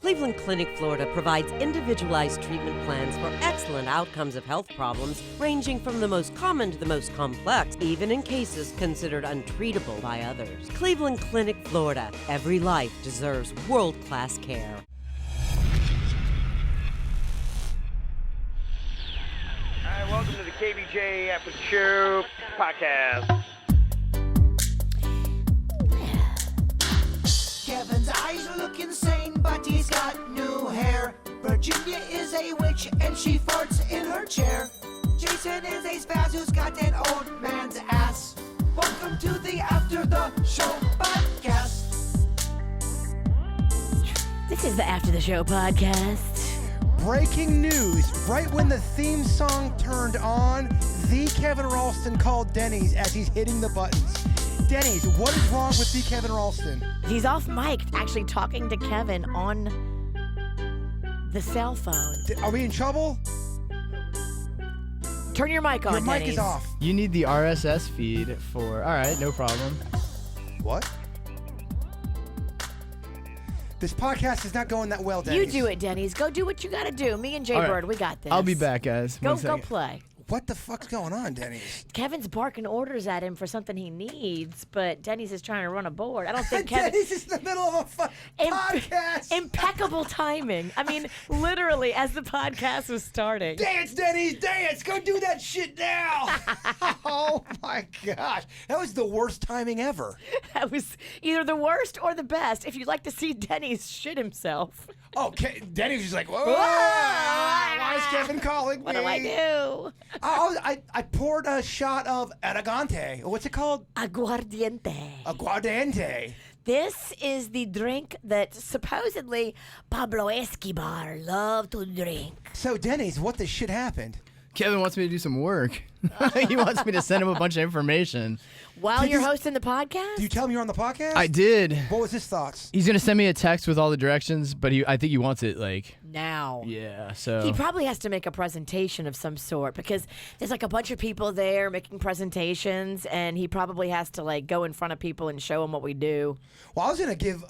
Cleveland Clinic, Florida provides individualized treatment plans for excellent outcomes of health problems ranging from the most common to the most complex, even in cases considered untreatable by others. Cleveland Clinic, Florida. Every life deserves world-class care. Hi, welcome to the KBJ After the Show podcast. Kevin's eyes look insane, but he's got new hair. Virginia is a witch, and she farts in her chair. Jason is a spaz who's got an old man's ass. Welcome to the After the Show podcast. This is the After the Show podcast. Breaking news. Right when the theme song turned on, the Kevin Ralston called Denny's as he's hitting the buttons. Denny's, what is wrong with the Kevin Ralston? He's off mic, actually talking to Kevin on the cell phone. Are we in trouble? Turn your mic on, Your mic Denny's. is off. You need the RSS feed for... All right, no problem. What? This podcast is not going that well, Denny's. You do it, Denny's. Go do what you gotta do. Me and Jay All right. Bird, we got this. I'll be back, guys. Go One second. play. What the fuck's going on, Denny's? Kevin's barking orders at him for something he needs, but Denny's is trying to run a board. I don't think Kevin... Denny's is in the middle of a podcast. Impeccable timing. I mean, literally, as the podcast was starting. Dance, Denny's, dance! Go do that shit now! Oh my gosh. That was the worst timing ever. That was either the worst or the best. If you'd like to see Denny's shit himself. Okay, Denny's just like, whoa! Why is Kevin calling me? What do I do? I poured a shot of Aragante. What's it called? Aguardiente. Aguardiente. This is the drink that supposedly Pablo Escobar loved to drink. So, Denny's, what the shit happened? Kevin wants me to do some work. He wants me to send him a bunch of information. While Did you're you- hosting the podcast? Do you tell him you're on the podcast? I did. What was his thoughts? He's going to send me a text with all the directions, but I think he wants it like... Now. Yeah, so... He probably has to make a presentation of some sort because there's like a bunch of people there making presentations, and he probably has to like go in front of people and show them what we do. Well, I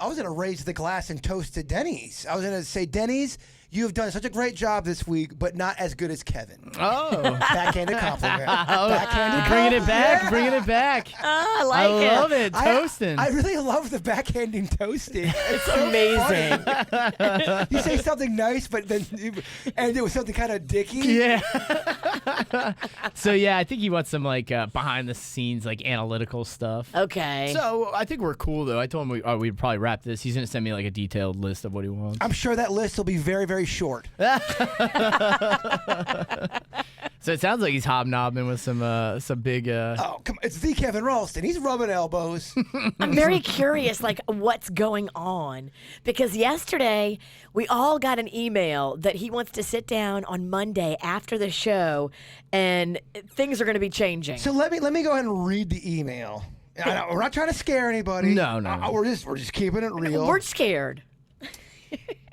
was gonna raise the glass and toast to Denny's. I was gonna say, Denny's, you have done such a great job this week, but not as good as Kevin. Oh. Backhanded compliment. Backhanded Bringing it compliment. back, bringing it back. I like it. I love it. Toasting. I really love the backhanding toasting. It's amazing. You say something nice, but then and it was something kind of dicky. Yeah. So, yeah, I think he wants some, like, behind-the-scenes, like, analytical stuff. Okay. So, I think we're cool, though. I told him we'd probably wrap this. He's going to send me, like, a detailed list of what he wants. I'm sure that list will be very, very short. So, it sounds like he's hobnobbing with some big... Oh, come on. It's the Kevin Ralston. He's rubbing elbows. I'm very curious, like, what's going on. Because yesterday, we all got an email that he wants to sit down on Monday after the show, and things are going to be changing. So let me go ahead and read the email. We're not trying to scare anybody. No. We're just keeping it real. We're scared.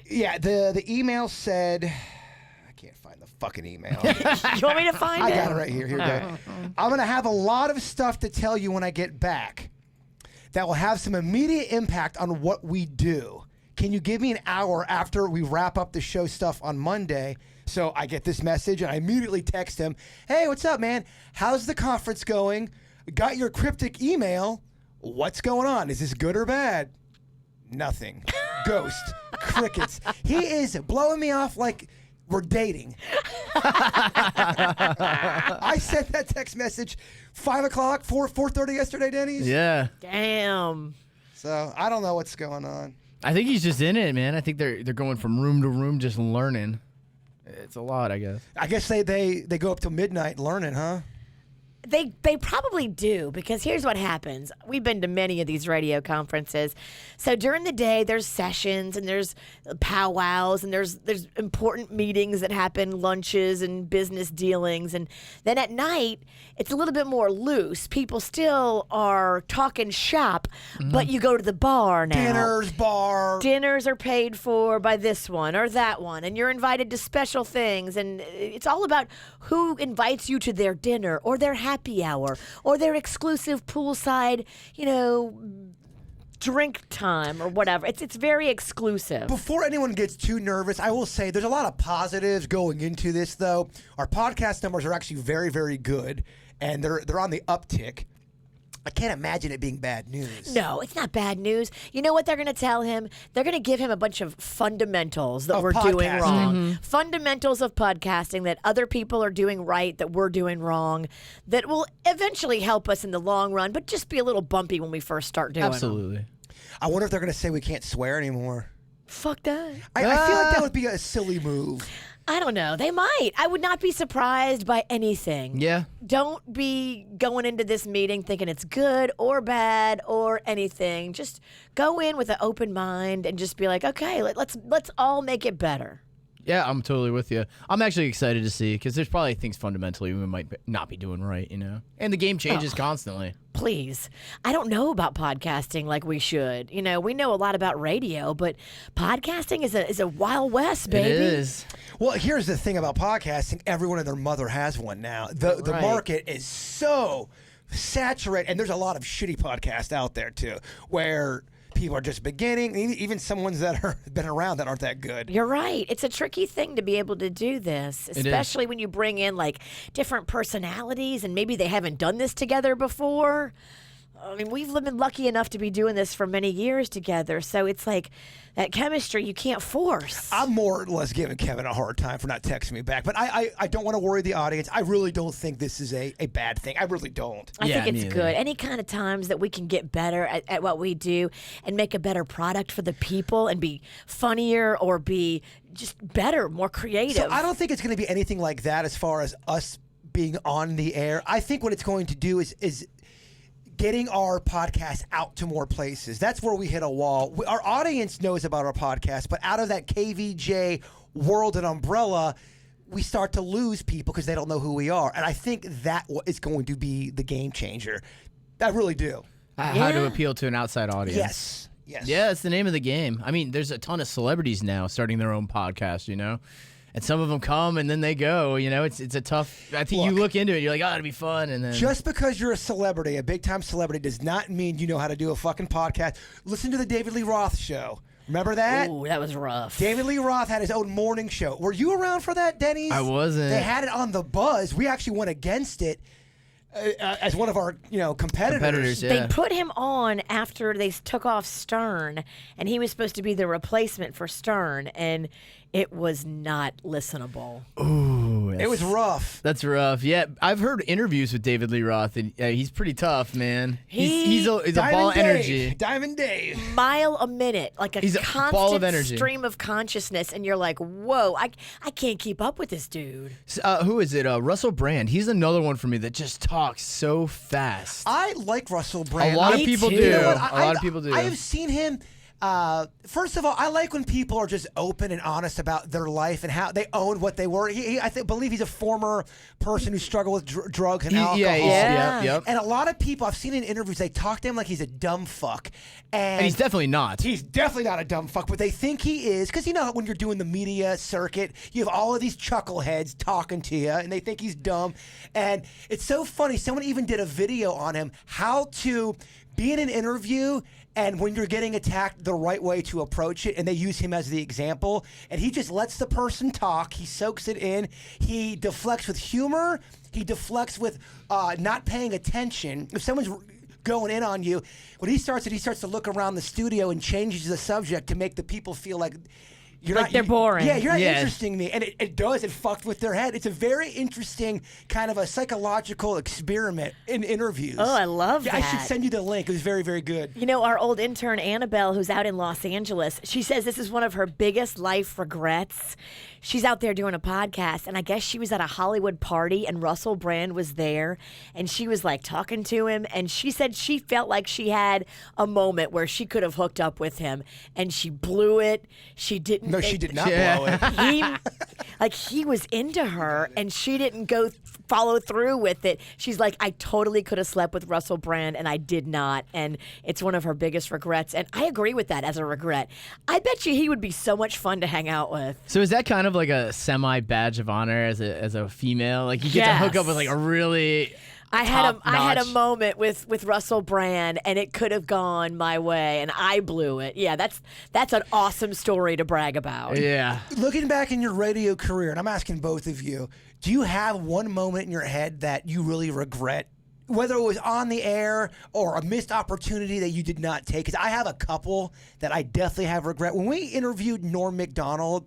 Yeah, the email said, I can't find the fucking email. You want me to find I it? got it right here. Here we go. I'm going to have a lot of stuff to tell you when I get back that will have some immediate impact on what we do. Can you give me an hour after we wrap up the show stuff on Monday? So I get this message and I immediately text him, hey, what's up, man? How's the conference going? Got your cryptic email. What's going on? Is this good or bad? Nothing. Ghost. Crickets. He is blowing me off like we're dating. I sent that text message 5 o'clock, 4:30 yesterday, Denny's. Yeah. Damn. So I don't know what's going on. I think he's just in it, man. I think they're going from room to room just learning. It's a lot, I guess. I guess they go up till midnight learning, huh? They probably do, because here's what happens. We've been to many of these radio conferences. So during the day, there's sessions and there's powwows and there's important meetings that happen, lunches and business dealings. And then at night, it's a little bit more loose. People still are talking shop, but you go to the bar now. Dinners are paid for by this one or that one, and you're invited to special things. And it's all about who invites you to their dinner or their happy hour or their exclusive poolside, drink time or whatever. It's very exclusive. Before anyone gets too nervous, I will say there's a lot of positives going into this, though. Our podcast numbers are actually very, very good, and they're on the uptick. I can't imagine it being bad news. No, it's not bad news. You know what they're going to tell him? They're going to give him a bunch of fundamentals that Of we're doing podcasting. wrong. Fundamentals of podcasting that other people are doing right, that we're doing wrong, that will eventually help us in the long run, but just be a little bumpy when we first start doing them. Absolutely. I wonder if they're going to say we can't swear anymore. Fuck that. I feel like that would be a silly move. I don't know. They might. I would not be surprised by anything. Yeah. Don't be going into this meeting thinking it's good or bad or anything. Just go in with an open mind and just be like, okay, let's all make it better. Yeah, I'm totally with you. I'm actually excited to see because there's probably things fundamentally we might not be doing right, you know? And the game changes constantly. Please. I don't know about podcasting like we should. You know, we know a lot about radio, but podcasting is a wild west, baby. It is. Well, here's the thing about podcasting. Everyone and their mother has one now. The Right. market is so saturated, and there's a lot of shitty podcasts out there, too, where people are just beginning, even some ones that are been around that aren't that good. You're right. It's a tricky thing to be able to do this, is. especially when you bring in like different personalities and maybe they haven't done this together before. I mean, we've been lucky enough to be doing this for many years together, so it's like that chemistry you can't force. I'm more or less giving Kevin a hard time for not texting me back, but I don't want to worry the audience. I really don't think this is a bad thing. I really don't. I Yeah, think me it's either. good. Any kind of times that we can get better at what we do and make a better product for the people and be funnier or be just better, more creative. So I don't think it's going to be anything like that as far as us being on the air. I think what it's going to do is getting our podcast out to more places. That's where we hit a wall. Our audience knows about our podcast, but out of that KVJ world and umbrella, we start to lose people because they don't know who we are. And I think that is going to be the game changer. I really do. How to Yeah. appeal to an outside audience. Yes. Yes. Yeah, it's the name of the game. I mean, there's a ton of celebrities now starting their own podcast, you know? And some of them come and then they go, you know? It's a tough... I think you look into it, you're like, oh, it'll be fun, and then... Just because you're a celebrity, a big-time celebrity, does not mean you know how to do a fucking podcast. Listen to the David Lee Roth show. Remember that? Ooh, that was rough. David Lee Roth had his own morning show. Were you around for that, Denny's? I wasn't. They had it on The Buzz. We actually went against it as one of our, competitors. Yeah. They put him on after they took off Stern, and he was supposed to be the replacement for Stern, and it was not listenable. Ooh, It was rough. That's rough. Yeah, I've heard interviews with David Lee Roth, and he's pretty tough, man. He's a ball of energy. Diamond Dave. Mile a minute, like a He's a constant ball of energy. stream of consciousness, and you're like, whoa, I can't keep up with this dude. Who is it? Russell Brand. He's another one for me that just talks so fast. I like Russell Brand. A lot of Me people too. do. You know what? A lot of people do. I have seen him. First of all, I like when people are just open and honest about their life and how they own what they were. Believe he's a former person who struggled with drugs and alcohol. Yep. And a lot of people I've seen in interviews, they talk to him like he's a dumb fuck. And he's definitely not. He's definitely not a dumb fuck, but they think he is. Because you know when you're doing the media circuit, you have all of these chuckleheads talking to you, and they think he's dumb. And it's so funny. Someone even did a video on him, how to be in an interview and when you're getting attacked, the right way to approach it, and they use him as the example. And he just lets the person talk. He soaks it in. He deflects with humor. He deflects with not paying attention. If someone's going in on you, when he starts to look around the studio and changes the subject to make the people feel like you're Like not, they're boring. Yeah, you're not Yeah. interesting me. And it does. It fucked with their head. It's a very interesting kind of a psychological experiment in interviews. Oh, I love I should that. send you the link. It was very, very good. You know, our old intern, Annabelle, who's out in Los Angeles, she says this is one of her biggest life regrets. She's out there doing a podcast, and I guess she was at a Hollywood party, and Russell Brand was there, and she was like talking to him, and she said she felt like she had a moment where she could have hooked up with him, and she blew it. She didn't. No, she did not Yeah. blow it. He was into her, and she didn't follow through with it. She's like, I totally could have slept with Russell Brand, and I did not, and it's one of her biggest regrets. And I agree with that as a regret. I bet you he would be so much fun to hang out with. So is that kind of like a semi badge of honor as a female? Like you get to hook up with like a really I had a top-notch. moment with Russell Brand, and it could have gone my way, and I blew it. Yeah, that's an awesome story to brag about. Yeah. Looking back in your radio career, and I'm asking both of you, do you have one moment in your head that you really regret? Whether it was on the air or a missed opportunity that you did not take? Because I have a couple that I definitely have regret. When we interviewed Norm Macdonald,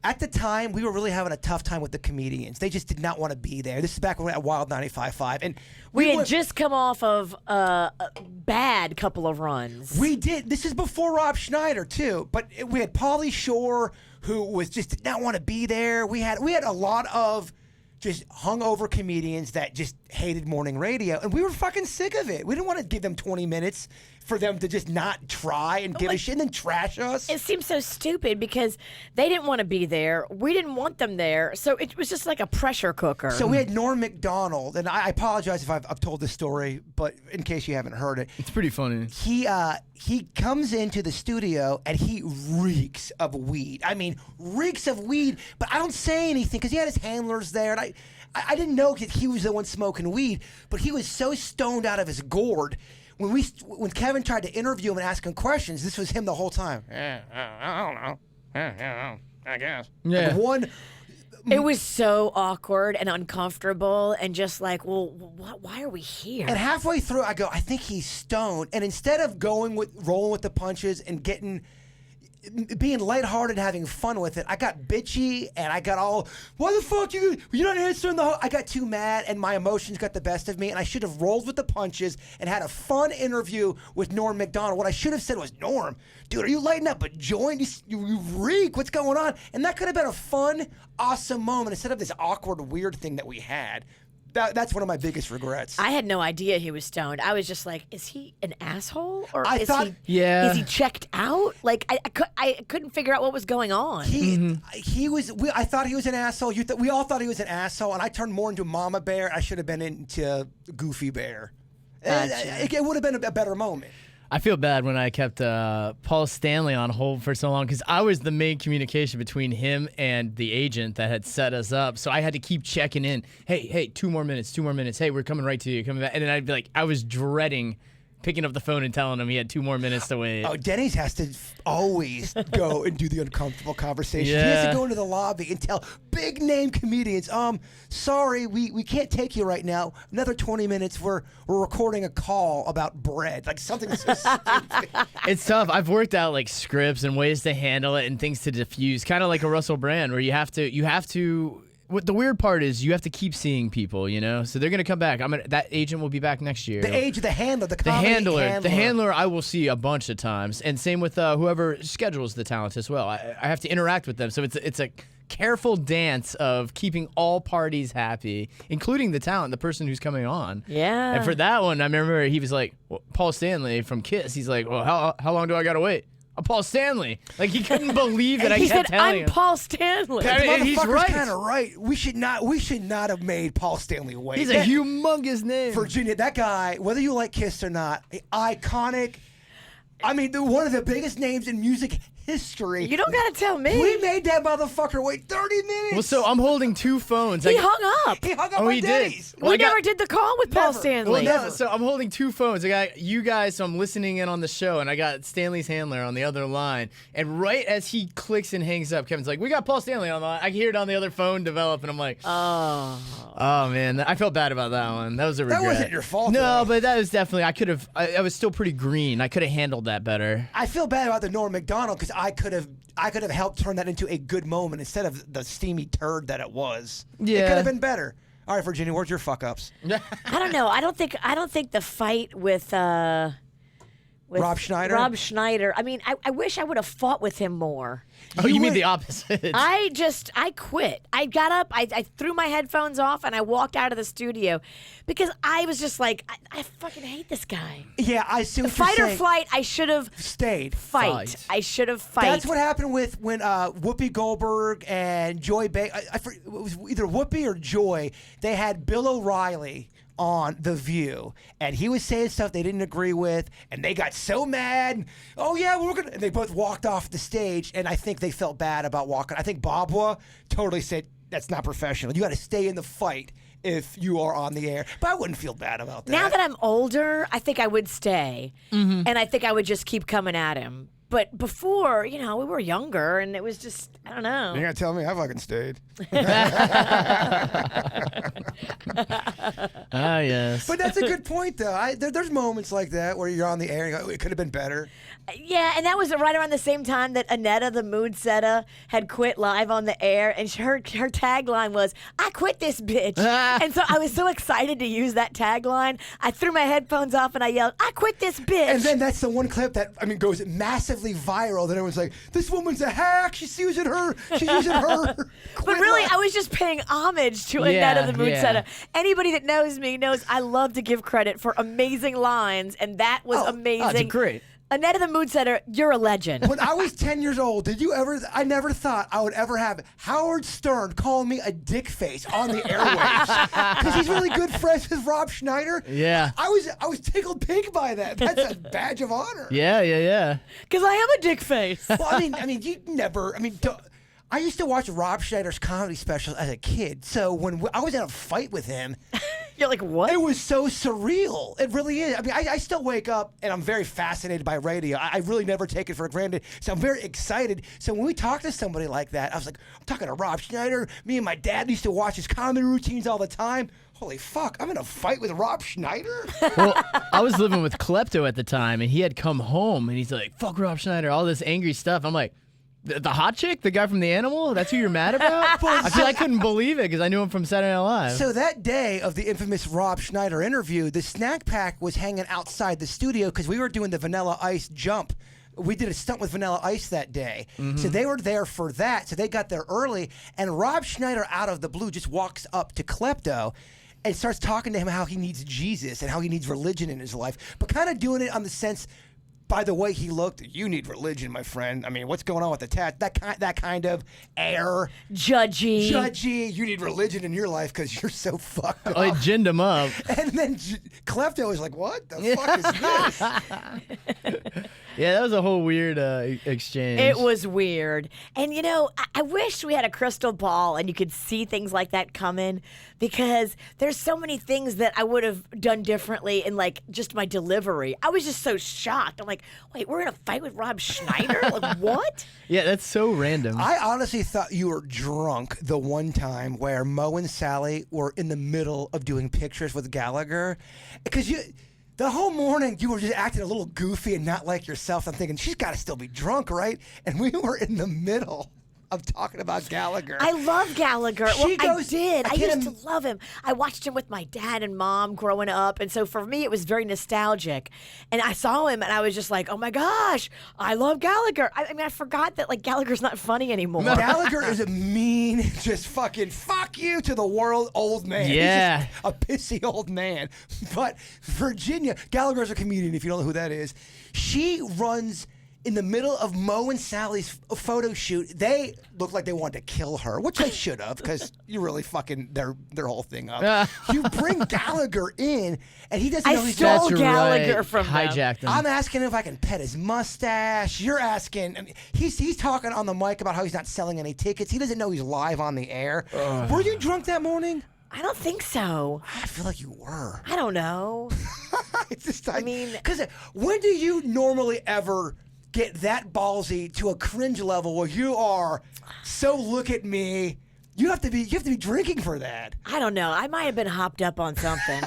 at the time, we were really having a tough time with the comedians. They just did not want to be there. This is back when we were at Wild 95.5. And We had went- just come off of a bad couple of runs. We did. This is before Rob Schneider, too. But we had Pauly Shore, who was just did not want to be there. We had a lot of just hungover comedians that just hated morning radio, and we were fucking sick of it. We didn't want to give them 20 minutes for them to just not try and give a shit and then trash us. It seems so stupid because they didn't want to be there. We didn't want them there. So it was just like a pressure cooker. So we had Norm Macdonald, and I apologize if I've told this story, but in case you haven't heard it, It's pretty funny. he comes into the studio and he reeks of weed. I mean, reeks of weed, but I don't say anything because he had his handlers there, and I didn't know that he was the one smoking weed, but he was so stoned out of his gourd. When Kevin tried to interview him and ask him questions, this was him the whole time. I don't know. I guess. Yeah. it was so awkward and uncomfortable and just like, well, why are we here? And halfway through, I go, I think he's stoned. And instead of rolling with the punches and being lighthearted, having fun with it, I got bitchy and I got all, why the fuck you're not answering I got too mad and my emotions got the best of me, and I should have rolled with the punches and had a fun interview with Norm Macdonald. What I should have said was, Norm, dude, are you lighting up a joint? You reek. What's going on? And that could have been a fun, awesome moment instead of this awkward, weird thing that we had. That's one of my biggest regrets. I had no idea he was stoned. I was just like, is he an asshole? Or I thought- Yeah. Is he checked out? Like, I couldn't figure out what was going on. He was. I thought he was an asshole. We all thought he was an asshole, and I turned more into Mama Bear. I should have been into Goofy Bear. Gotcha. It would have been a better moment. I feel bad when I kept Paul Stanley on hold for so long because I was the main communication between him and the agent that had set us up. So I had to keep checking in. Hey, 2 more minutes. Hey, we're coming right to you. Coming back. And then I'd be like, I was dreading picking up the phone and telling him he had 2 more minutes to wait. Oh, Denny's has to always go and do the uncomfortable conversation. He has Yeah. to go into the lobby and tell big name comedians, sorry, we can't take you right now. Another 20 minutes. We're recording a call about bread. Like something so stupid. It's tough. I've worked out like scripts and ways to handle it and things to diffuse, kind of like a Russell Brand, where you have to. What the weird part is, you have to keep seeing people, you know. So they're gonna come back. That agent will be back next year. The handler, the The comedy handler, I will see a bunch of times, and same with whoever schedules the talent as well. I have to interact with them, so it's a careful dance of keeping all parties happy, including the talent, the person who's coming on. Yeah. And for that one, I remember he was like, Paul Stanley from Kiss. He's like, well, how long do I gotta wait? I'm Paul Stanley. Like he couldn't believe that I he kept said, telling I'm him. Paul Stanley. That- The he's motherfucker's right. kind of right. We should not have made Paul Stanley wait. He's a humongous name. Virginia, that guy, whether you like Kiss or not, iconic. I mean, one of the biggest names in music history. You don't got to tell me. We made that motherfucker wait 30 minutes. Well, so I'm holding 2 phones. He hung up. He hung up Oh, on he did. Denny's. Well, We I got- never did the call with Paul Never. Stanley. Well, Never. so I'm holding 2 phones. I got you guys, so I'm listening in on the show, and I got Stanley's handler on the other line. And right as he clicks and hangs up, Kevin's like, "We got Paul Stanley on the line." I can hear it on the other phone develop, and I'm like, "Oh man, I felt bad about that one. That was a regret." That wasn't your fault, No, though. but that was definitely. I was still pretty green. I could have handled that better. I feel bad about the Norm Macdonald because I could have helped turn that into a good moment instead of the steamy turd that it was. It Yeah. could have been better. All right, Virginia, where's your fuck ups? I don't know. I don't think the fight with Rob Schneider? Rob Schneider. I mean, I wish I would have fought with him more. Oh, you mean would- the opposite? I quit. I got up, I threw my headphones off, and I walked out of the studio because I was just like, I fucking hate this guy. Yeah, I see what Fight you're or saying. flight, I should have Stayed. Fight. I should have fight. That's what happened when Whoopi Goldberg and Joy it was either Whoopi or Joy. They had Bill O'Reilly on The View, and he was saying stuff they didn't agree with, and they got so mad. And, oh yeah, we're gonna. And they both walked off the stage, and I think they felt bad about walking. I think Babwa totally said that's not professional. You got to stay in the fight if you are on the air. But I wouldn't feel bad about that. Now that I'm older, I think I would stay. And I think I would just keep coming at him. But before, we were younger, and it was just, I don't know. You're going to tell me I fucking stayed. Ah, yes. But that's a good point, though. There's moments like that where you're on the air and you go, it could have been better. Yeah, and that was right around the same time that Annetta, the mood setter, had quit live on the air, and her tagline was, I quit this bitch. And so I was so excited to use that tagline. I threw my headphones off and I yelled, I quit this bitch. And then that's the one clip that, goes massively viral. Then everyone's like, this woman's a hack. She's using her. But really, I was just paying homage to Annetta, the mood setter. Anybody that knows me knows I love to give credit for amazing lines, and that was amazing. That's great. Annetta, the mood setter, you're a legend. When I was 10 years old, I never thought I would ever have Howard Stern calling me a dick face on the airwaves. Because he's really good friends with Rob Schneider. Yeah. I was tickled pink by that. That's a badge of honor. Yeah. Because I am a dick face. Well, I used to watch Rob Schneider's comedy specials as a kid. So when I was in a fight with him, You're like, what? it was so surreal. It really is. I still wake up and I'm very fascinated by radio. I really never take it for granted. So I'm very excited. So when we talk to somebody like that, I was like, I'm talking to Rob Schneider. Me and my dad used to watch his comedy routines all the time. Holy fuck, I'm in a fight with Rob Schneider? Well, I was living with Klepto at the time, and he had come home, and he's like, fuck Rob Schneider, all this angry stuff. I'm like, the hot chick? The guy from The Animal? That's who you're mad about? I couldn't believe it because I knew him from Saturday Night Live. So that day of the infamous Rob Schneider interview, the snack pack was hanging outside the studio because we were doing the Vanilla Ice jump. We did a stunt with Vanilla Ice that day. So they were there for that. So they got there early. And Rob Schneider, out of the blue, just walks up to Klepto and starts talking to him how he needs Jesus and how he needs religion in his life. But kind of doing it on the sense, by the way he looked, you need religion, my friend. What's going on with the tat? That kind of air. Judgy. You need religion in your life because you're so fucked up. I ginned him up. And then Klepto was like, what the fuck is this? Yeah, that was a whole weird exchange. It was weird. And, I wish we had a crystal ball and you could see things like that coming, because there's so many things that I would have done differently in, just my delivery. I was just so shocked. I'm like, wait, we're in a fight with Rob Schneider? Like, what? Yeah, that's so random. I honestly thought you were drunk the one time where Mo and Sally were in the middle of doing pictures with Gallagher. Because the whole morning, you were just acting a little goofy and not like yourself. I'm thinking, she's got to still be drunk, right? And we were in the middle of talking about Gallagher. I love Gallagher. I did. I used to to love him. I watched him with my dad and mom growing up. And so for me, it was very nostalgic. And I saw him and I was just like, oh my gosh, I love Gallagher. I forgot that Gallagher's not funny anymore. Gallagher is a mean, just fucking fuck you to the world old man. Yeah. He's just a pissy old man. But Virginia, Gallagher's a comedian, if you don't know who that is. She runs in the middle of Mo and Sally's photo shoot. They looked like they wanted to kill her, which they should have, because you really fucking their whole thing up. You bring Gallagher in, and he doesn't know he's stole Gallagher from them. Hijacked him. I'm asking if I can pet his mustache. You're asking. He's talking on the mic about how he's not selling any tickets. He doesn't know he's live on the air. Were you drunk that morning? I don't think so. I feel like you were. I don't know. It's just, because when do you normally ever get that ballsy to a cringe level where you are so look at me? You have to be drinking for that. I don't know. I might have been hopped up on something.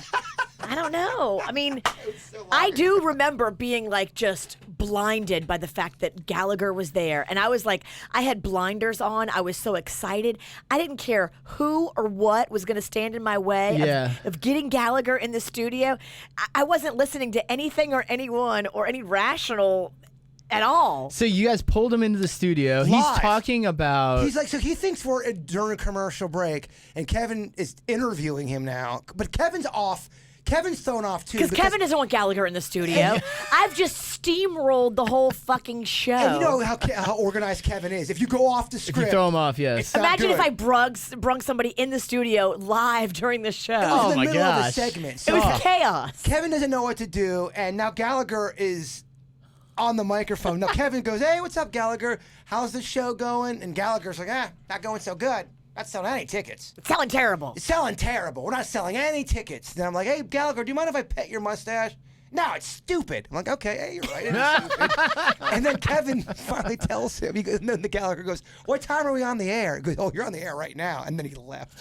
I don't know. I do remember being just blinded by the fact that Gallagher was there. And I was I had blinders on. I was so excited. I didn't care who or what was going to stand in my way of getting Gallagher in the studio. I wasn't listening to anything or anyone or any rational at all. So you guys pulled him into the studio. Live. He's talking about... He's so he thinks we're during a commercial break, and Kevin is interviewing him now. But Kevin's off. Kevin's thrown off, too. Because Kevin doesn't want Gallagher in the studio. I've just steamrolled the whole fucking show. And you know how organized Kevin is. If you go off the script... If you throw him off, yes. Imagine if I brung somebody in the studio live during the show. It was in the my middle of the gosh. segment. It was chaos. Kevin doesn't know what to do, and now Gallagher is on the microphone. Now Kevin goes, hey, what's up, Gallagher? How's the show going? And Gallagher's like, not going so good. Not selling any tickets. It's selling terrible. It's selling terrible. We're not selling any tickets. Then I'm like, hey, Gallagher, do you mind if I pet your mustache? No, it's stupid. I'm like, okay, hey, you're right. It is stupid. And then Kevin finally tells him, and then the Gallagher goes, what time are we on the air? He goes, oh, you're on the air right now. And then he left.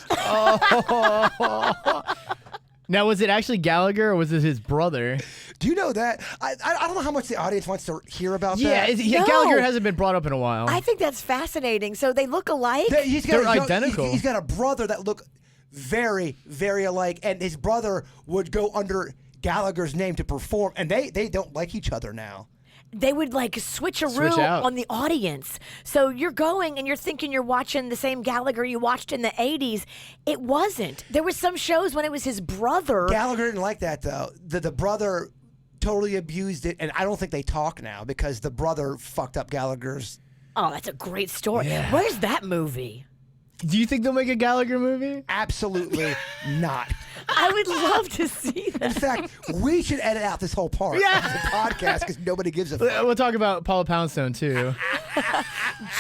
Now, was it actually Gallagher or was it his brother? Do you know that? I don't know how much the audience wants to hear about Yeah, that. No. Gallagher hasn't been brought up in a while. I think that's fascinating. So they look alike? They're identical. He's got a brother that look very, very alike, and his brother would go under Gallagher's name to perform, and they don't like each other now. They would like switcheroo out. on the audience. So you're going and you're thinking you're watching the same Gallagher you watched in the 80s. It wasn't. There was some shows when it was his brother. Gallagher didn't like that, though. The brother totally abused it, and I don't think they talk now because the brother fucked up Gallagher's. Oh, that's a great story. Yeah. Where's that movie? Do you think they'll make a Gallagher movie? Absolutely not. I would love to see In that. fact, we should edit out this whole part of the podcast because nobody gives a fuck. We'll talk about Paula Poundstone, too.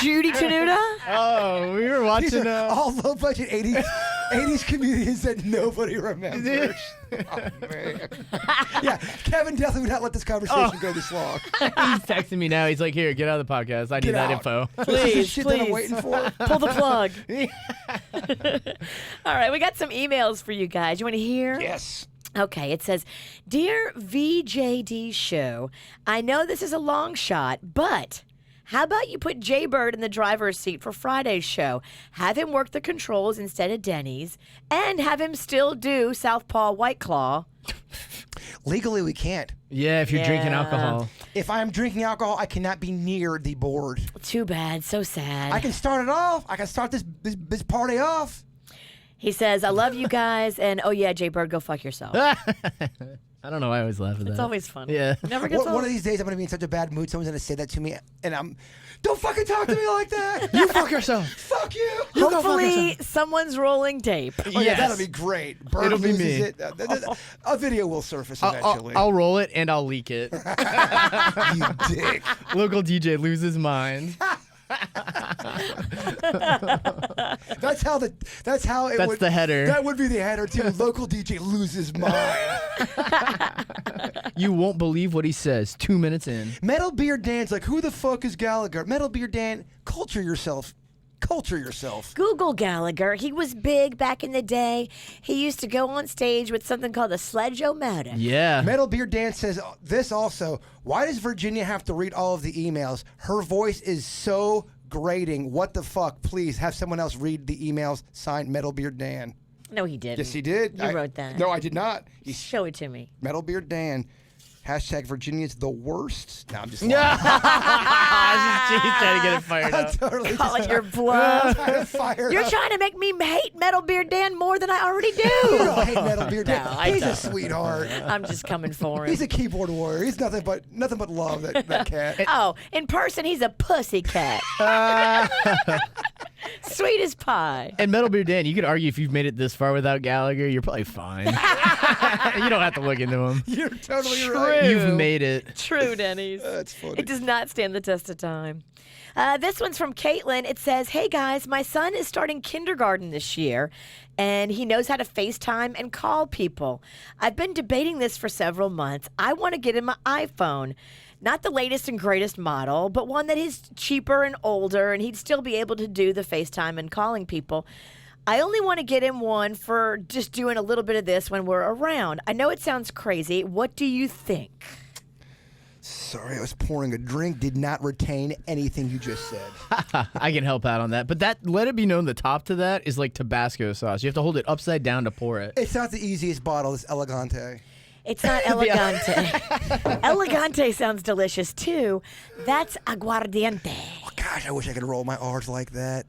Judy Tenuta? Oh, we were These watching... are all low-budget 80s comedians that nobody remembers. Oh, man. Yeah, Kevin definitely would not let this conversation go this long. He's texting me now. He's like, here, get out of the podcast. I need Get that out. info. This is the Please, shit that I'm please. waiting for. Pull the plug. All right, we got some emails for you guys. You want to hear? Yes. Okay, it says, Dear VJD Show, I know this is a long shot, but how about you put Jay Bird in the driver's seat for Friday's show? Have him work the controls instead of Denny's, and have him still do Southpaw White Claw. Legally, we can't. Yeah, if you're drinking Yeah. alcohol. If I'm drinking alcohol, I cannot be near the board. Too bad, so sad. I can start it off. I can start this party off. He says, I love you guys, and oh yeah, Jay Bird, go fuck yourself. I don't know why I always laugh at that. It's always fun. Yeah. Never gets One old. of these days, I'm going to be in such a bad mood. Someone's going to say that to me, and don't fucking talk to me like that. You fuck yourself. Fuck you. Hopefully, someo's rolling tape. Oh, yeah, Yes. that'll be great. Bird It'll be loses me. it. A video will surface eventually. I'll roll it and I'll leak it. You dick. Local DJ loses mind. That's how it That's would. the header. That would be the header too. Local DJ loses mind. You won't believe what he says 2 minutes in. Metal Beard Dan's like, who the fuck is Gallagher? Metal Beard Dan, culture yourself. Culture yourself. Google Gallagher. He was big back in the day. He used to go on stage with something called a sledge-o-matic. Yeah. Metal Beard Dan says this also. Why does Virginia have to read all of the emails? Her voice is so grating. What the fuck? Please have someone else read the emails. Signed Metal Beard Dan. No, he didn't. Yes, he did. You wrote that. No, I did not. Show it to me. Metal Beard Dan. Hashtag Virginia's the worst. No, I'm just lying. He's trying to get it fired I'm up. totally Call just it your bluff. fired You're up. trying to make me hate Metal Beard Dan more than I already You do. don't hate Metal Beard Dan. No, I He's a don't. sweetheart. I'm just coming for him. He's a keyboard warrior. He's nothing but love, that cat. Oh, in person, he's a pussy cat. Sweet as pie. And Metal Beard Dan, you could argue if you've made it this far without Gallagher, you're probably fine. You don't have to look into him. You're totally True. right. You've made it. True, Denny's. That's funny. It does not stand the test of time. This one's from Caitlin. It says, hey guys, my son is starting kindergarten this year, and he knows how to FaceTime and call people. I've been debating this for several months. I want to get him an iPhone. Not the latest and greatest model, but one that is cheaper and older, and he'd still be able to do the FaceTime and calling people. I only want to get him one for just doing a little bit of this when we're around. I know it sounds crazy. What do you think? Sorry, I was pouring a drink. Did not retain anything you just said. I can help out on that. But let it be known the top to that is like Tabasco sauce. You have to hold it upside down to pour it. It's not the easiest bottle. It's Elegante. It's not elegante. Elegante sounds delicious too. That's aguardiente. Oh, gosh, I wish I could roll my R's like that.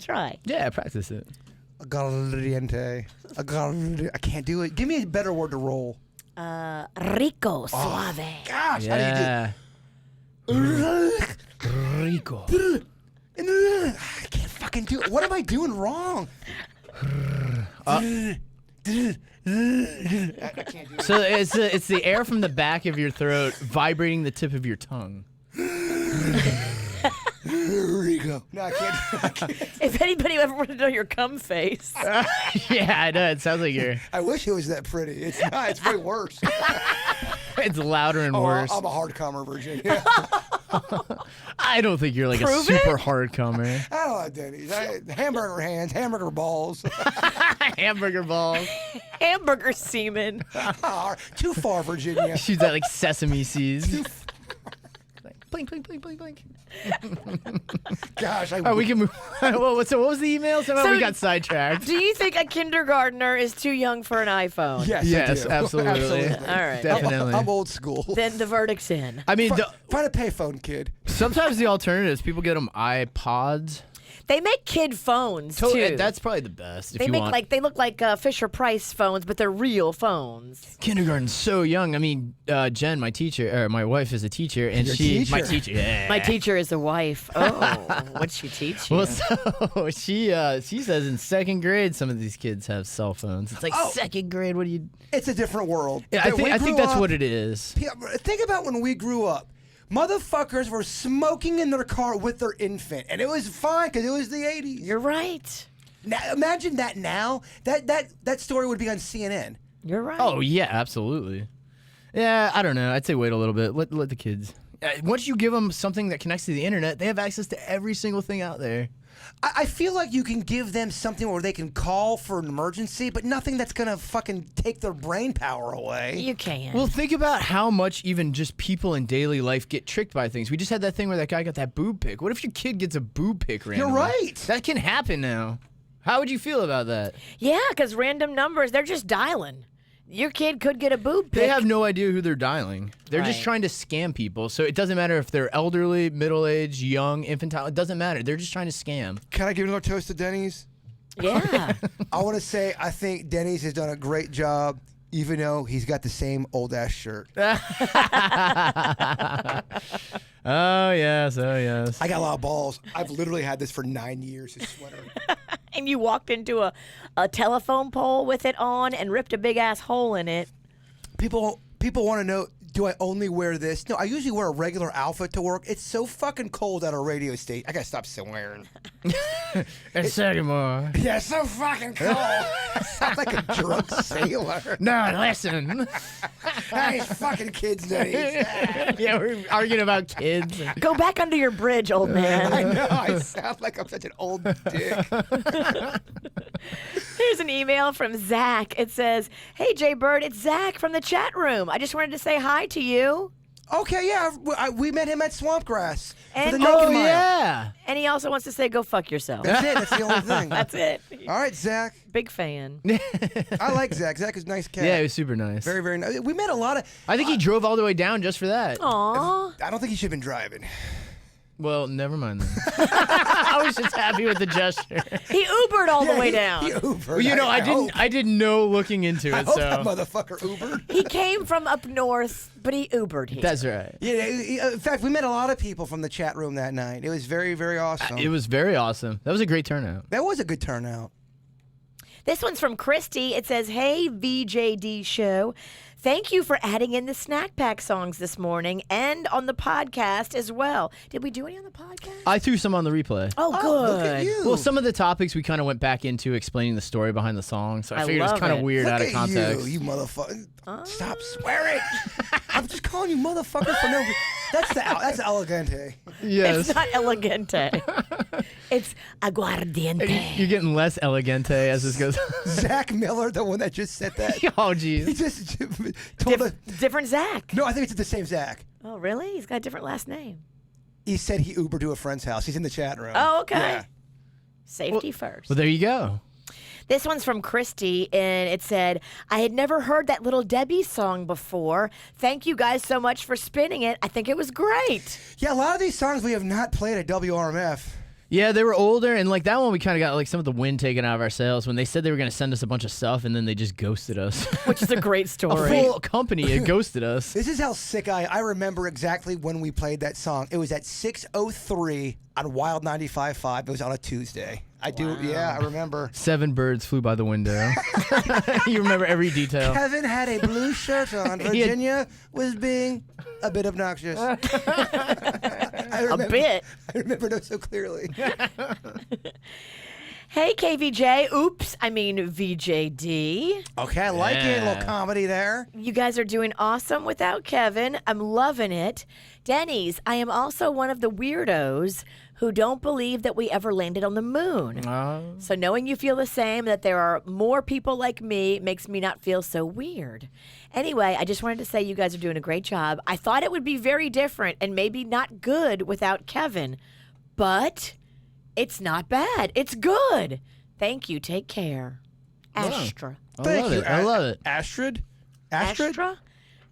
Try. Yeah, practice it. Aguardiente. I can't do it. Give me a better word to roll. Rico suave. Gosh, Yeah. how do you Rico. do? I can't fucking do it. What am I doing wrong? I can't do it. So it's the air from the back of your throat vibrating the tip of your tongue. Rico. No, I can't. If anybody ever wanted to know your cum face. Yeah, I know. It sounds like you're. I wish it was that pretty. It's not. It's way worse. It's louder and Oh, worse. I'm a hard comer, Virginia. I don't think you're like Prove a super hard comer. I don't like Denny's. Hamburger hands, hamburger balls. Hamburger balls. Hamburger semen. Too far, Virginia. Shoots out like sesame seeds. Blink, blink, blink, blink, blink. Gosh, Oh, we can move. So what was the email? Somehow So- we got sidetracked. Do you think a kindergartner is too young for an iPhone? Yes, I Yes, do. absolutely. All right. Definitely. I'm old school. Then the verdict's in. I mean, Find a payphone, kid. sometimes the alternatives, people get them iPods. They make kid phones too. That's probably the best. If they you make want. they look like Fisher Price phones, but they're real phones. Kindergarten's so young. I mean, Jen, my teacher, or my wife is a teacher, and Your my teacher? teacher, yeah. My teacher is a wife. Oh, what'd she teach you? Well, so she says in second grade some of these kids have cell phones. It's like second grade. What do you? It's a different world. Yeah, I When we think grew that's up- what it is. Think about when we grew up. Motherfuckers were smoking in their car with their infant, and it was fine because it was the 80s. You're right. Now, imagine that now. That story would be on CNN. You're right. Oh yeah, absolutely. Yeah, I don't know. I'd say wait a little bit. Let the kids. Once you give them something that connects to the internet, they have access to every single thing out there. I feel like you can give them something where they can call for an emergency, but nothing that's gonna fucking take their brain power away. You can. Well, think about how much even just people in daily life get tricked by things. We just had that thing where that guy got that boob pic. What if your kid gets a boob pic randomly? You're right. That can happen now. How would you feel about that? yeah, because random numbers, they're just dialing. Your kid could get a boob pic. They have no idea who they're dialing. They're just Right. trying to scam people. So it doesn't matter if they're elderly, middle-aged, young, infantile. It doesn't matter. They're just trying to scam. Can I give another toast to Denny's? Yeah. I want to say I think Denny's has done a great job, even though he's got the same old ass shirt. Oh, yes. Oh, yes. I got a lot of balls. I've literally had this for 9 years. This sweater. And you walked into a telephone pole with it on and ripped a big ass hole in it. People want to know, do I only wear this? No, I usually wear a regular outfit to work. It's so fucking cold at a radio station. I gotta stop swearing. And second more. Yeah, it's so fucking cold. I sound like a drunk sailor. No, listen. Hey, fucking kids, Denny's. Yeah, we're arguing about kids. Go back under your bridge, old I man. know. I sound like I'm such an old dick. Here's an email from Zach. It says, "Hey Jay Bird, it's Zach from the chat room. I just wanted to say hi to you." Okay, yeah, we met him at Swampgrass for And- the Naked Oh, Mile. yeah. And he also wants to say, "Go fuck yourself." That's it. That's the only thing. That's it. All right, Zach. Big fan. I like Zach. Zach is a nice cat. Yeah, it was super nice. Very, very nice. We met a lot of. I think he drove all the way down just for that. Aw. I don't think he should have been driving. Well, never mind then. I was just happy with the gesture. He Ubered all the way down. He Ubered. Well, you know, I didn't know looking into I it, hope that so motherfucker Ubered. He came from up north, but he Ubered here. that's right. Yeah, in fact, we met a lot of people from the chat room that night. It was very, very awesome. It was very awesome. That was a great turnout. That was a good turnout. This one's from Christy. It says, "Hey, VJD show. Thank you for adding in the snack pack songs this morning and on the podcast as well." Did we do any on the podcast? I threw some on the replay. Oh, good. Look at you. Well, some of the topics we kind of went back into explaining the story behind the song, so I I figured it was love kind of it. weird Look out of at context. you motherfucker. Stop swearing. I'm just calling you motherfucker for no. That's elegante. Yes. It's not elegante. It's aguardiente. You're getting less elegante as this goes. Zach Miller, the one that just said that. Oh, He jeez. just told us. Different Zach. No, I think it's the same Zach. Oh, really? He's got a different last name. He said he Ubered to a friend's house. He's in the chat room. Oh, okay. Yeah. Safety first. Well, there you go. This one's from Christy, and it said, "I had never heard that Little Debbie song before. Thank you guys so much for spinning it. I think it was great." Yeah, a lot of these songs we have not played at WRMF. Yeah, they were older, and like that one, we kind of got like some of the wind taken out of our sails when they said they were going to send us a bunch of stuff, and then they just ghosted us. Which is a great A story. full company it ghosted us. This is how sick I remember exactly when we played that song. It was at 6:03 on Wild 95.5. It was on a Tuesday. I do, yeah, I remember. 7 birds flew by the window. You remember every detail. Kevin had a blue shirt on. Virginia was being a bit obnoxious. A bit. I remember those so clearly. Hey, KVJ. Oops, I mean VJD. Okay, I like it. A little comedy there. You guys are doing awesome without Kevin. I'm loving it. Denny's, I am also one of the weirdos who don't believe that we ever landed on the moon. So knowing you feel the same, that there are more people like me, makes me not feel so weird. Anyway, I just wanted to say you guys are doing a great job. I thought it would be very different and maybe not good without Kevin, but it's not bad. It's good. Thank you. Take care. Astra. I love it. Astrid? Astra?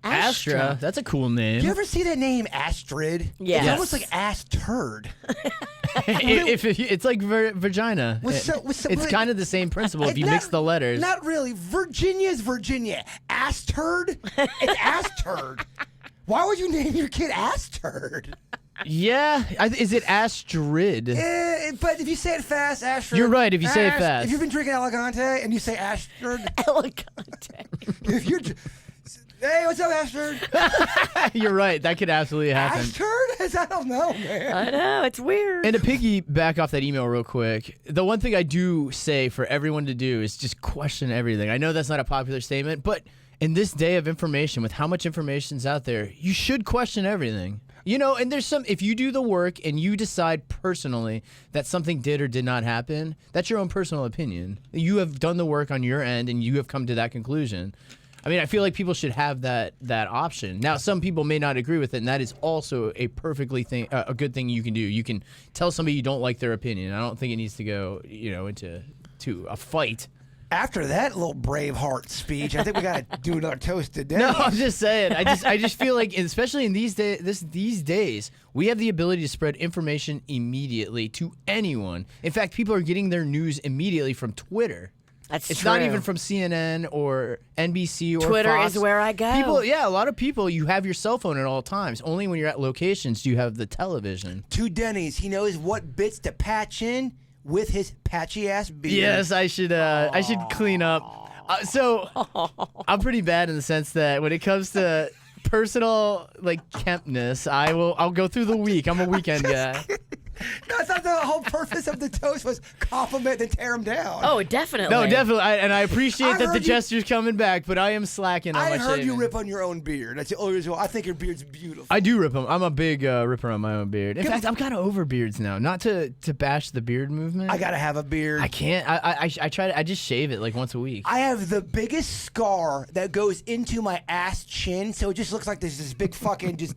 Astra. That's a cool name. Do you ever see that name, Astrid? Yes. It's almost like ass turd. It's like vagina. It's kind of the same principle if you mix the letters. Not really. Virginia's Virginia. Ass turd? It's ass turd. Why would you name your kid ass turd? Yeah. Is it Astrid? But if you say it fast, Astrid. You're right, if you say it fast. If you've been drinking Elegante and you say Astrid. Elegante. If you're... Hey, what's up, Astrid? You're right. That could absolutely happen. Astrid? I don't know, man. I know. It's weird. And to piggyback off that email real quick, the one thing I do say for everyone to do is just question everything. I know that's not a popular statement, but in this day of information, with how much information's out there, you should question everything. You know, and there's if you do the work and you decide personally that something did or did not happen, that's your own personal opinion. You have done the work on your end and you have come to that conclusion. I mean, I feel like people should have that option. Now, some people may not agree with it, and that is also a a good thing you can do. You can tell somebody you don't like their opinion. I don't think it needs to go, into a fight. After that little Braveheart speech, I think we got to do another toast today. No, I'm just saying. I just feel like, especially in these days, we have the ability to spread information immediately to anyone. In fact, people are getting their news immediately from Twitter. It's true. not even from CNN or NBC or Twitter Fox. is where I go. A lot of people, you have your cell phone at all times. Only when you're at locations do you have the television. To Denny's, he knows what bits to patch in with his patchy ass beard. Yes, I should clean up. So I'm pretty bad in the sense that when it comes to personal kempness, I'll go through the week. I'm a weekend guy. No, I thought the whole purpose of the toast was compliment and tear him down. Oh, definitely. No, definitely. And I appreciate that the gesture's coming back, but I am slacking on my I heard shaving. you rip on your own beard. That's the only reason why I think your beard's beautiful. I do rip them. I'm a big ripper on my own beard. In fact, I'm kind of over beards now. Not to bash the beard movement. I gotta have a beard. I can't. I try to. I just shave it once a week. I have the biggest scar that goes into my ass chin, so it just looks like there's this big fucking just.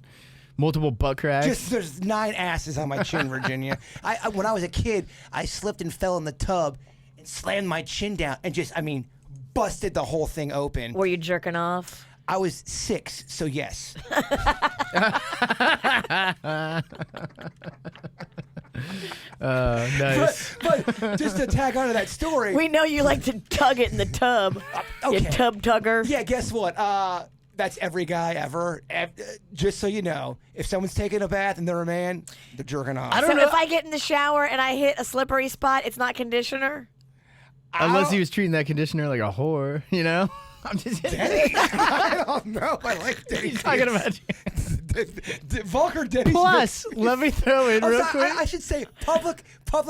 Multiple butt cracks. There's 9 asses on my chin, Virginia. When I was a kid, I slipped and fell in the tub and slammed my chin down and busted the whole thing open. Were you jerking off? I was 6, so yes. Nice. But just to tag onto that story. We know you like to tug it in the tub. Okay. You tub tugger. Yeah, guess what? That's every guy ever. Just so you know, if someone's taking a bath and they're a man, they're jerking off. So if I get in the shower and I hit a slippery spot, it's not conditioner? Unless he was treating that conditioner like a whore, I'm just Denny? I don't know. I like Denny. He's talking about vulgar Denny's. Plus, let me throw in real quick. I should say public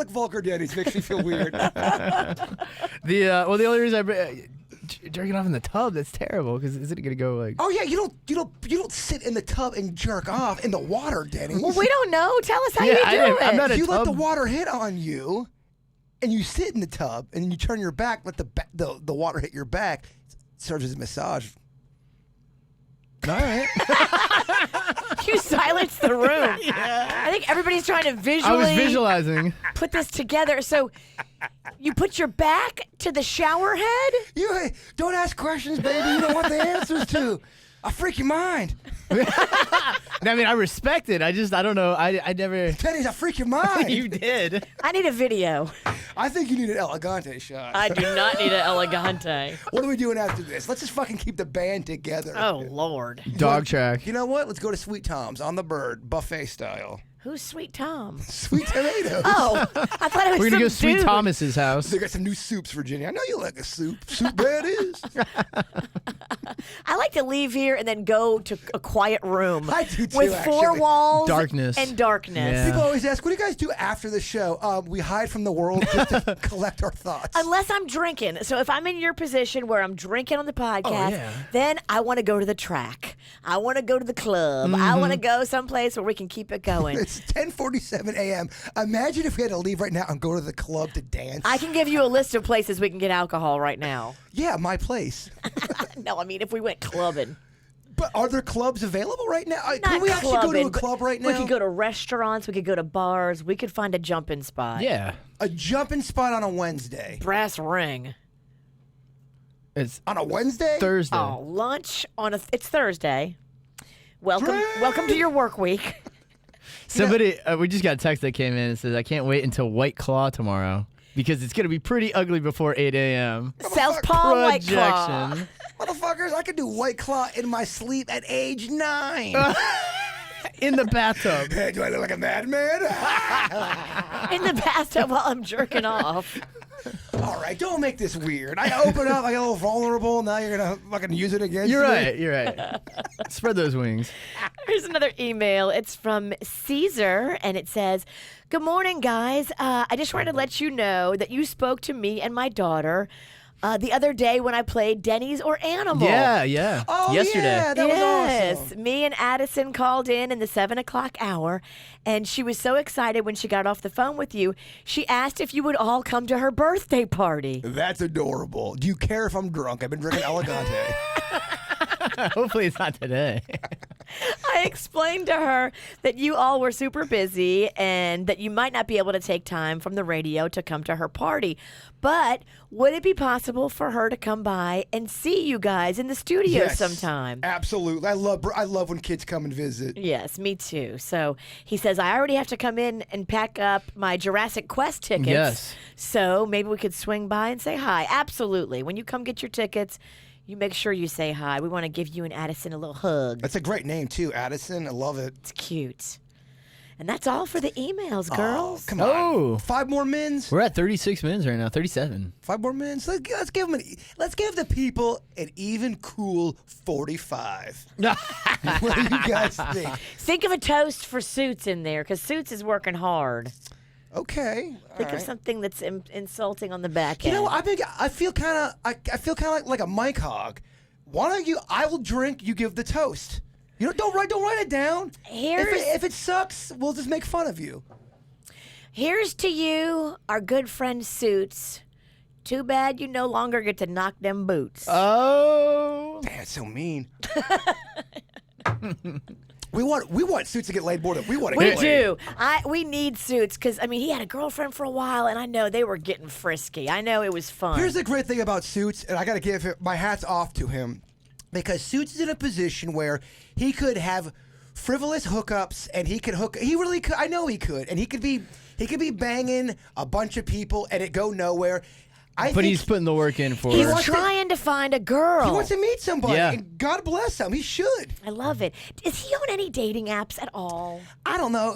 vulgar Denny's makes me feel weird. The only reason jerking off in the tub, that's terrible because is it gonna go Oh yeah, you don't sit in the tub and jerk off in the water, Denny. Well, we don't know. Tell us how you do it. I'm not a you tub. let the water hit on you, and you sit in the tub, and then you turn your back, let the water hit your back. It serves as a massage. All right. You silenced the room. Yeah. I think everybody's trying to I was visualizing. Put this together. So you put your back to the shower head? You don't ask questions, baby. You don't want the answers to. I freak your mind. I mean, I respect it. I don't know. I never. Denny's, I freak your mind. You did. I need a video. I think you need an Elegante shot. I do not need an Elegante. What are we doing after this? Let's just fucking keep the band together. Oh, Lord. Dog track. You know what? Let's go to Sweet Tom's on the Bird, buffet style. Who's Sweet Tom? Sweet tomatoes. Oh, I thought it was We're gonna go some Sweet dude. Thomas's house. They got some new soups, Virginia. I know you like a soup. Soup bad is. I like to leave here and then go to a quiet room I do too, with four actually. walls, Darkness. and darkness. Yeah. People always ask, what do you guys do after the show? We hide from the world just to collect our thoughts. Unless I'm drinking. So if I'm in your position where I'm drinking on the podcast, yeah. then I want to go to the track. I want to go to the club. I want to go someplace where we can keep it going. It's 10:47 a.m. Imagine if we had to leave right now and go to the club to dance. I can give you a list of places we can get alcohol right now. Yeah, my place. No, I mean if we went clubbing. But are there clubs available right now? Not Can we actually go to clubbing, a but club right now? We could go to restaurants. We could go to bars. We could find a jumping spot. Yeah. A jumping spot on a Wednesday. Brass ring. It's On a Wednesday? Thursday. Oh, lunch on it's Thursday. Welcome, Drink. welcome to your work week. Somebody, we just got a text that came in and says, I can't wait until White Claw tomorrow because it's going to be pretty ugly before 8 a.m. Southpaw White Claw. Projection. Motherfuckers, I could do White Claw in my sleep at age 9. In the bathtub. Hey, do I look like a madman? In the bathtub while I'm jerking off. All right, don't make this weird. I open up, I get a little vulnerable. Now you're going to fucking use it against You're me? right. You're right. Spread those wings. Here's another email. It's from Caesar, and it says, "Good morning, guys. I just wanted to let you know that you spoke to me and my daughter the other day when I played Denny's or Animal." Yeah, yeah. Oh, Yesterday. yeah, that was Yes, awesome. me and Addison called in the 7 o'clock hour, and she was so excited when she got off the phone with you. She asked if you would all come to her birthday party. That's adorable. Do you care if I'm drunk? I've been drinking Elegante. Hopefully it's not today. I explained to her that you all were super busy and that you might not be able to take time from the radio to come to her party. But would it be possible for her to come by and see you guys in the studio Yes, sometime? Absolutely. I love when kids come and visit. Yes, me too. So he says, I already have to come in and pack up my Jurassic Quest tickets. Yes. So maybe we could swing by and say hi. Absolutely. When you come get your tickets, you make sure you say hi. We want to give you and Addison a little hug. That's a great name, too, Addison. I love it. It's cute. And that's all for the emails, girls. Oh, come on. Oh. 5 more mins? We're at 36 minutes right now, 37. 5 more mins? Let's give them let's give the people an even cool 45. What do you guys think? Think of a toast for Suits in there, because Suits is working hard. Okay. Think all of right. something that's insulting on the back You end. know, I feel kind of like a Mike Hog. Why don't you? I will drink. You give the toast. You know, don't write it down. If it sucks, we'll just make fun of you. Here's to you, our good friend Suits. Too bad you no longer get to knock them boots. Oh. Damn, that's so mean. We want Suits to get laid more than we want to We get laid. do. We need Suits because, I mean, he had a girlfriend for a while, and I know they were getting frisky. I know it was fun. Here's the great thing about Suits, and I got to give my hats off to him, because Suits is in a position where he could have frivolous hookups, and he could hook. He really could. I know he could, and he could be banging a bunch of people, and it go nowhere. But think he's putting the work in for He's her. trying to find a girl. He wants to meet somebody, Yeah. and God bless him. He should. I love it. Is he on any dating apps at all? I don't know.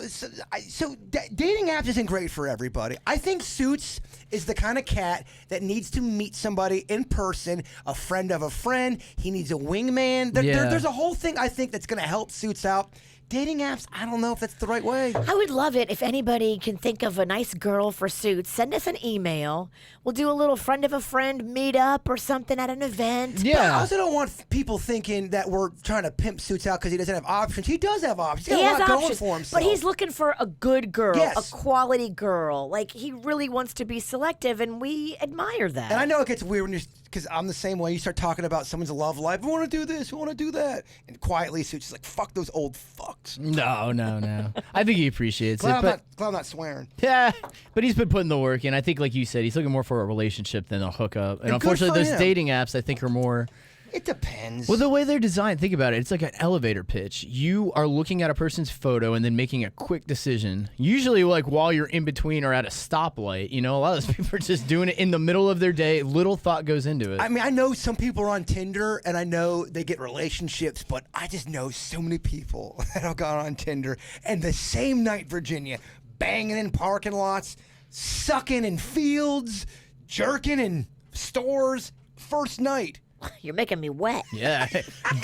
Dating apps isn't great for everybody. I think Suits is the kind of cat that needs to meet somebody in person, a friend of a friend. He needs a wingman. There's a whole thing I think that's going to help Suits out. Dating apps, I don't know if that's the right way. I would love it if anybody can think of a nice girl for Suits. Send us an email. We'll do a little friend of a friend meetup or something at an event. But I Yeah. also don't want people thinking that we're trying to pimp Suits out because he doesn't have options. He does have options. He's He got has a lot going options, for himself. but he's looking for a good girl, Yes. a quality girl. Like, he really wants to be selective, and we admire that. And I know it gets weird when you're, because I'm the same way. You start talking about someone's love life. We want to do this. We want to do that. And quietly, Suits is like, fuck those old fucks. No. I think he appreciates Glad it. I'm not swearing. Yeah, but he's been putting the work in. I think, like you said, he's looking more for a relationship than a hookup. And And good unfortunately, for those him. dating apps, I think, are more It depends. Well, the way they're designed, think about it. It's like an elevator pitch. You are looking at a person's photo and then making a quick decision. Usually, like while you're in between or at a stoplight. You know, a lot of those people are just doing it in the middle of their day. Little thought goes into it. I mean, I know some people are on Tinder, and I know they get relationships, but I just know so many people that have gone on Tinder, and the same night, Virginia, banging in parking lots, sucking in fields, jerking in stores, first night. You're making me wet. Yeah,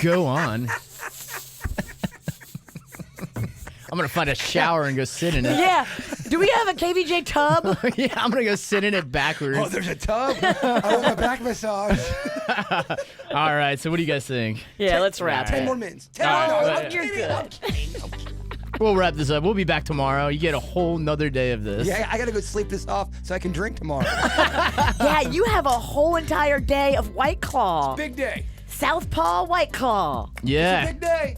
go on. I'm going to find a shower and go sit in it. Yeah. Do we have a KVJ tub? Yeah, I'm going to go sit in it backwards. Oh, there's a tub? I want my back massage. All right, so what do you guys think? Yeah, let's wrap 10 it. more minutes. 10 All more right, minutes. You're good. We'll wrap this up. We'll be back tomorrow. You get a whole nother day of this. Yeah, I got to go sleep this off so I can drink tomorrow. Yeah, you have a whole entire day of White Claw. Big day. Southpaw White Claw. Yeah. Big day.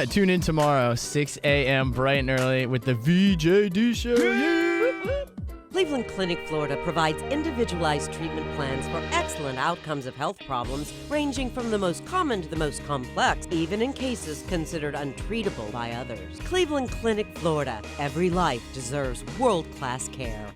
Tune in tomorrow, 6 a.m. bright and early with the VJD show. Yeah. Cleveland Clinic, Florida provides individualized treatment plans for excellent outcomes of health problems ranging from the most common to the most complex, even in cases considered untreatable by others. Cleveland Clinic, Florida. Every life deserves world-class care.